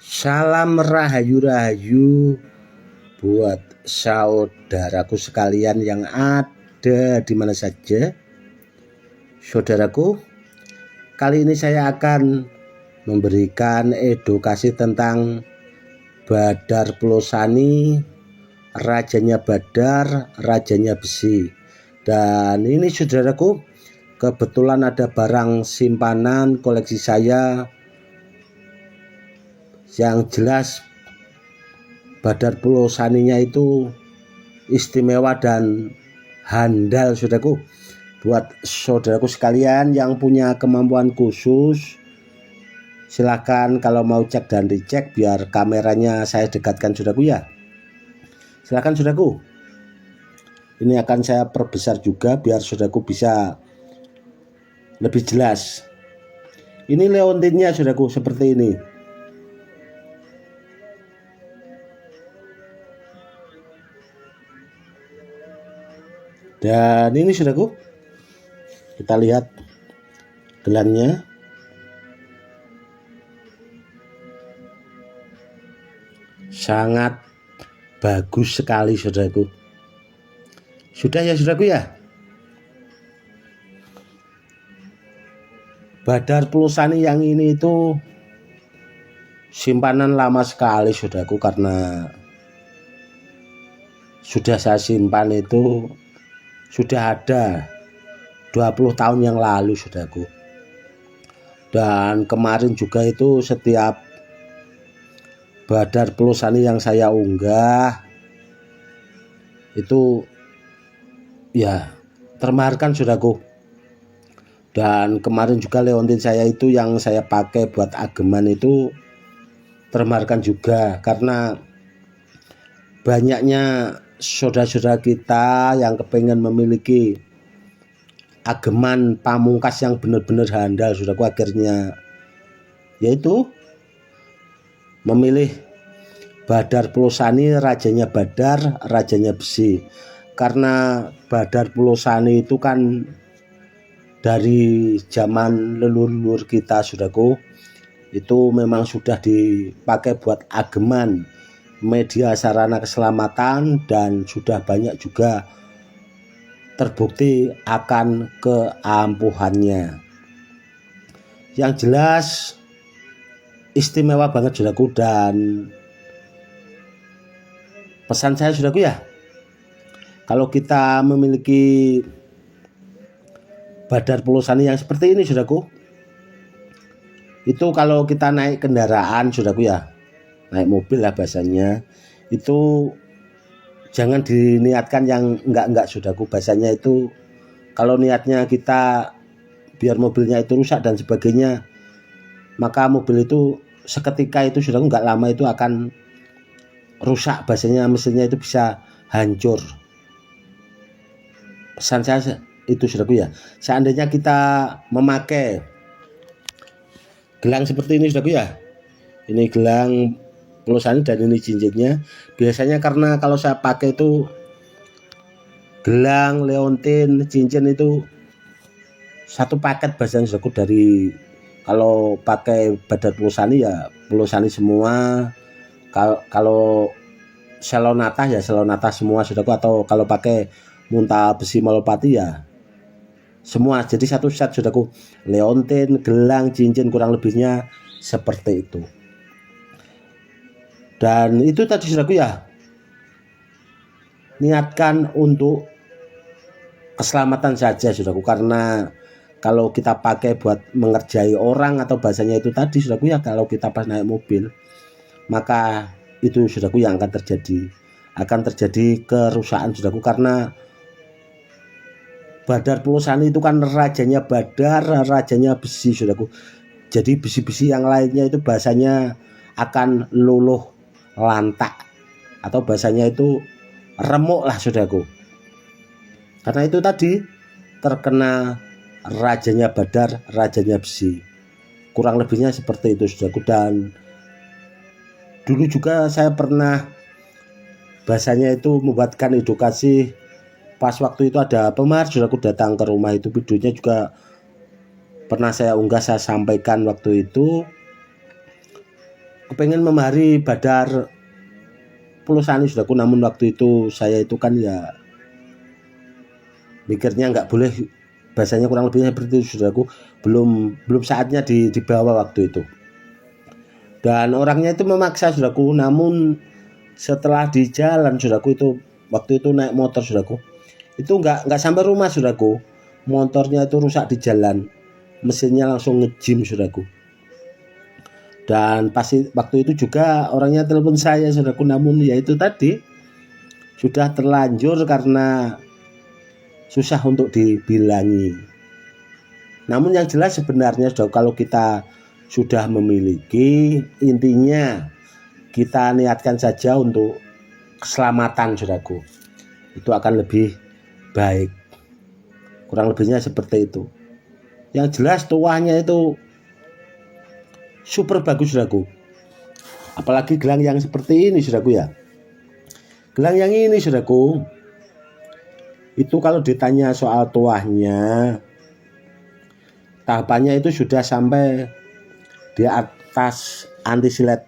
Salam rahayu-rahayu buat saudaraku sekalian yang ada di mana saja. Saudaraku, kali ini saya akan memberikan edukasi tentang Badar Pulosani, rajanya Badar, rajanya besi. Dan ini saudaraku, kebetulan ada barang simpanan koleksi saya yang jelas Badar Pulosaninya itu istimewa dan handal saudaraku. Buat saudaraku sekalian yang punya kemampuan khusus, silakan kalau mau cek dan dicek, biar kameranya saya dekatkan saudaraku ya. Silakan saudaraku. Ini akan saya perbesar juga biar saudaraku bisa lebih jelas. Ini leontinnya saudaraku seperti ini. Dan ini saudaraku, kita lihat gelannya. Sangat bagus sekali saudaraku. Sudah ya saudaraku ya. Badar Pulosani yang ini itu simpanan lama sekali saudaraku, karena sudah saya simpan itu sudah ada 20 tahun yang lalu saudaraku. Dan kemarin juga itu setiap Badar Pulosani yang saya unggah itu ya termaharkan saudaraku. Dan kemarin juga leontin saya itu yang saya pakai buat ageman itu termaharkan juga, karena banyaknya saudara-saudara kita yang kepengen memiliki ageman pamungkas yang benar-benar handal saudaraku, akhirnya yaitu memilih Badar Pulosani, rajanya Badar, rajanya besi. Karena Badar Pulosani itu kan dari zaman leluhur kita saudaraku, itu memang sudah dipakai buat ageman, media sarana keselamatan, dan sudah banyak juga terbukti akan keampuhannya. Yang jelas istimewa banget saudaraku. Dan pesan saya saudaraku ya, kalau kita memiliki Badar Pulosani yang seperti ini saudaraku, itu kalau kita naik kendaraan saudaraku ya, naik mobil lah bahasanya, itu jangan diniatkan yang enggak saudaraku. Bahasanya itu kalau niatnya kita biar mobilnya itu rusak dan sebagainya, maka mobil itu seketika itu saudaraku, enggak lama itu akan rusak, bahasanya mesinnya itu bisa hancur. Pesan saya itu saudaraku ya, seandainya kita memakai gelang seperti ini saudaraku ya, ini gelang Pulosani dan ini cincinnya. Biasanya karena kalau saya pakai itu gelang, leontin, cincin itu satu paket bahasanya saudaraku. Dari kalau pakai Badar Pulosani ya Pulosani semua, kalau selonata ya selonata semua saudaraku, atau kalau pakai Munta Besi Malopati ya semua. Jadi satu set saudaraku, leontin, gelang, cincin, kurang lebihnya seperti itu. Dan itu tadi saudaraku ya, niatkan untuk keselamatan saja saudaraku, karena kalau kita pakai buat mengerjai orang atau bahasanya itu tadi saudaraku ya, kalau kita pas naik mobil, maka itu saudaraku yang akan terjadi kerusakan saudaraku. Karena Badar Pulosani itu kan rajanya Badar, rajanya besi saudaraku. Jadi besi-besi yang lainnya itu bahasanya akan luluh lantak, atau bahasanya itu remuk lah saudaraku. Karena itu tadi terkena rajanya Badar, rajanya besi. Kurang lebihnya seperti itu saudaraku. Dan dulu juga saya pernah bahasanya itu membuatkan edukasi. Pas waktu itu ada pemahar saudaraku datang ke rumah, itu videonya juga pernah saya unggah, saya sampaikan waktu itu. kepengen memahari Badar Pulosani saudaraku, namun waktu itu saya itu kan ya mikirnya nggak boleh, bahasanya kurang lebihnya seperti itu saudaraku, belum saatnya dibawa waktu itu. Dan orangnya itu memaksa saudaraku, namun setelah di jalan saudaraku itu, waktu itu naik motor saudaraku, itu nggak sampai rumah saudaraku, motornya itu rusak di jalan, mesinnya langsung ngejim saudaraku. Dan pasti waktu itu juga orangnya telepon saya saudaraku, namun ya itu tadi sudah terlanjur karena susah untuk dibilangi. Namun yang jelas sebenarnya saudaraku, kalau kita sudah memiliki, intinya kita niatkan saja untuk keselamatan saudaraku, itu akan lebih baik. Kurang lebihnya seperti itu. Yang jelas tuahnya itu super bagus saudaraku, apalagi gelang yang seperti ini saudaraku ya. Gelang yang ini saudaraku, itu kalau ditanya soal tuahnya, tahapannya itu sudah sampai di atas anti silet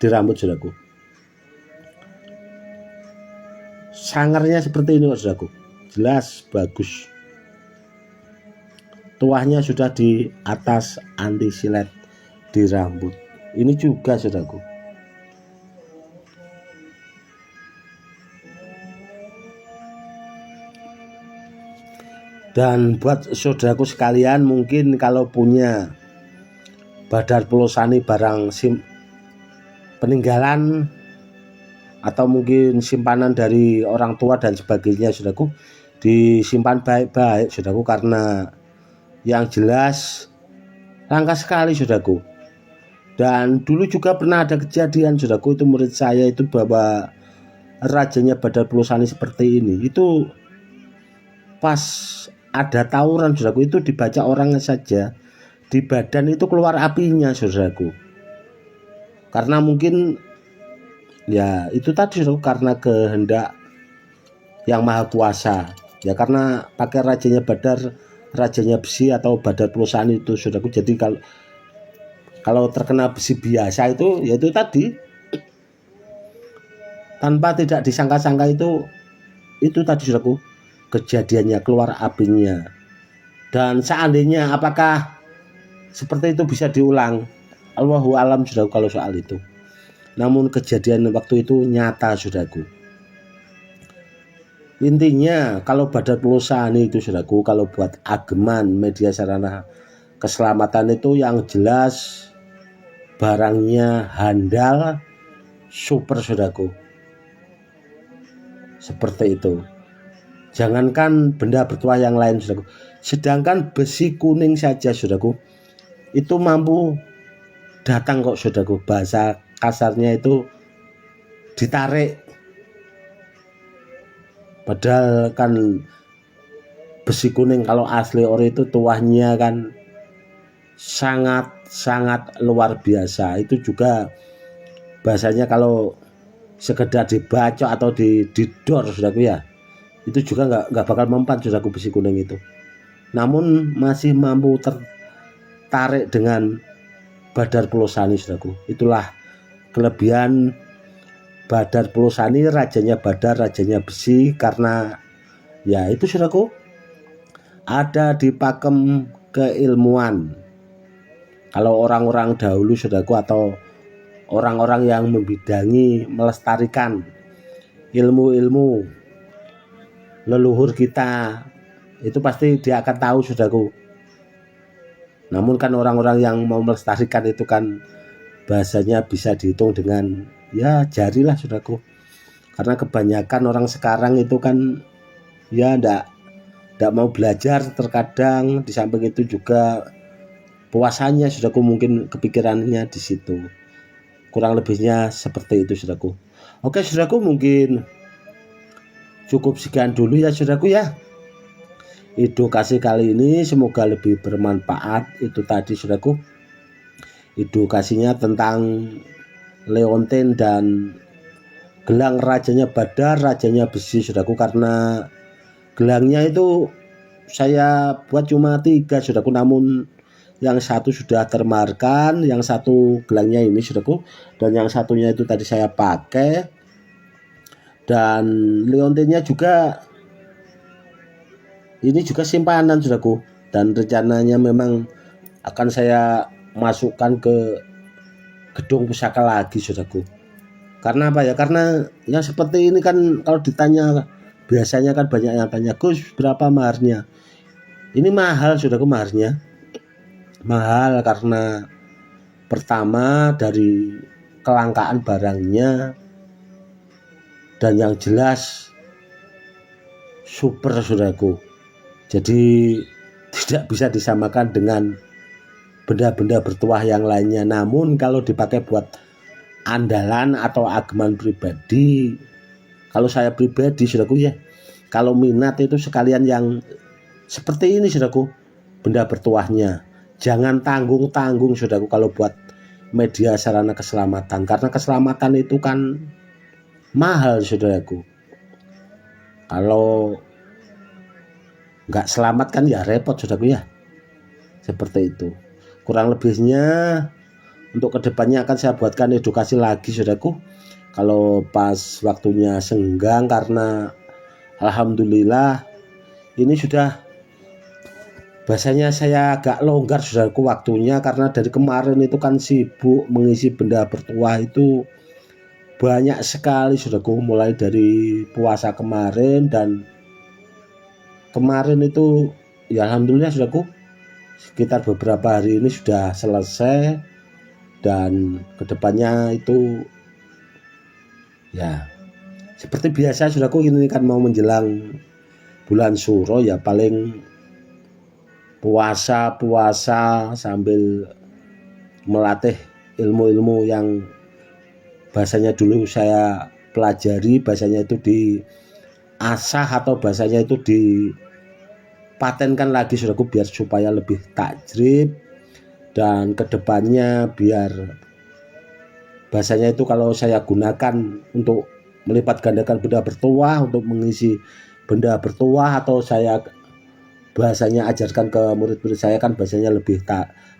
di rambut saudaraku. Sangarnya seperti ini saudaraku, jelas bagus. Tuahnya sudah di atas anti silet di rambut. Ini juga saudaraku. Dan buat saudaraku sekalian, mungkin kalau punya Badar Pulosani barang peninggalan atau mungkin simpanan dari orang tua dan sebagainya saudaraku, disimpan baik-baik saudaraku, karena yang jelas langka sekali saudaraku. Dan dulu juga pernah ada kejadian saudaraku, itu murid saya itu bahwa rajanya Badar Pulosani seperti ini, itu pas ada tawuran saudaraku, itu dibaca orangnya saja, di badan itu keluar apinya saudaraku. Karena mungkin ya itu tadi saudaraku, karena kehendak yang maha kuasa ya, karena pakai rajanya Badar, rajanya besi atau Badar Pulosani itu saudaraku. Jadi kalau terkena besi biasa itu, yaitu tadi tanpa tidak disangka-sangka itu tadi saudaraku, kejadiannya keluar apinya. Dan seandainya apakah seperti itu bisa diulang, Allahu alam saudaraku kalau soal itu. Namun kejadian waktu itu nyata saudaraku. Intinya kalau Badar Pulosani itu saudaraku, kalau buat ageman media sarana keselamatan itu yang jelas barangnya handal, super saudaraku. Seperti itu. Jangankan benda bertuah yang lain saudaraku, sedangkan besi kuning saja saudaraku, itu mampu datang kok saudaraku. Bahasa kasarnya itu ditarik. Padahal kan besi kuning kalau asli ori itu tuahnya kan sangat luar biasa. Itu juga bahasanya kalau sekedar dibacok atau didor saudaraku ya, itu juga nggak bakal mempan saudaraku besi kuning itu. Namun masih mampu tertarik dengan Badar Pulosani saudaraku. Itulah kelebihan Badar Pulosani, rajanya Badar, rajanya besi, karena ya itu saudaraku ada di pakem keilmuan. Kalau orang-orang dahulu saudaraku, atau orang-orang yang membidangi melestarikan ilmu-ilmu leluhur kita, itu pasti dia akan tahu saudaraku. Namun kan orang-orang yang mau melestarikan itu kan bahasanya bisa dihitung dengan ya jari lah saudaraku. Karena kebanyakan orang sekarang itu kan ya ndak mau belajar terkadang. Di samping itu juga puasanya saudaraku, mungkin kepikirannya di situ. Kurang lebihnya seperti itu saudaraku. Oke saudaraku, mungkin cukup sekian dulu ya saudaraku ya. Edukasi kali ini semoga lebih bermanfaat. Itu tadi saudaraku, edukasinya tentang leontin dan gelang rajanya Badar, rajanya besi saudaraku. Karena gelangnya itu saya buat cuma 3 saudaraku, namun yang satu sudah termarkan, yang satu gelangnya ini saudaraku, dan yang satunya itu tadi saya pakai. Dan liontinnya juga ini juga simpanan saudaraku, dan rencananya memang akan saya masukkan ke gedung pusaka lagi saudaraku. Karena apa ya? Karena yang seperti ini kan kalau ditanya, biasanya kan banyak yang tanya, Gus berapa maharnya? Ini mahal saudaraku, maharnya mahal karena pertama dari kelangkaan barangnya, dan yang jelas super saudaraku. Jadi tidak bisa disamakan dengan benda-benda bertuah yang lainnya. Namun kalau dipakai buat andalan atau ageman pribadi, kalau saya pribadi saudaraku ya, kalau minat itu sekalian yang seperti ini saudaraku, benda bertuahnya. Jangan tanggung-tanggung saudaraku kalau buat media sarana keselamatan, karena keselamatan itu kan mahal saudaraku. Kalau nggak selamat kan ya repot saudaraku ya. Seperti itu. Kurang lebihnya untuk kedepannya akan saya buatkan edukasi lagi saudaraku. Kalau pas waktunya senggang, karena alhamdulillah ini sudah, bahasanya saya agak longgar saudaraku waktunya, karena dari kemarin itu kan sibuk mengisi benda bertuah itu banyak sekali saudaraku, mulai dari puasa kemarin, dan kemarin itu ya alhamdulillah saudaraku sekitar beberapa hari ini sudah selesai. Dan kedepannya itu ya seperti biasa saudaraku, ini kan mau menjelang bulan Suro ya, paling puasa sambil melatih ilmu-ilmu yang bahasanya dulu saya pelajari, bahasanya itu diasah atau bahasanya itu dipatenkan lagi saudaraku, biar supaya lebih tajrib. Dan kedepannya biar bahasanya itu kalau saya gunakan untuk melipat gandakan benda bertuah, untuk mengisi benda bertuah, atau saya bahasanya ajarkan ke murid-murid saya, kan bahasanya lebih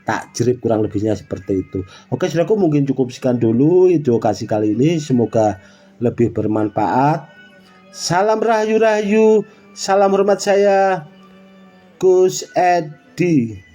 takjrib, kurang lebihnya seperti itu. Oke saudaraku, mungkin cukup sekian dulu edukasi kali ini, semoga lebih bermanfaat. Salam rahayu-rahayu, salam hormat saya Gus Edi.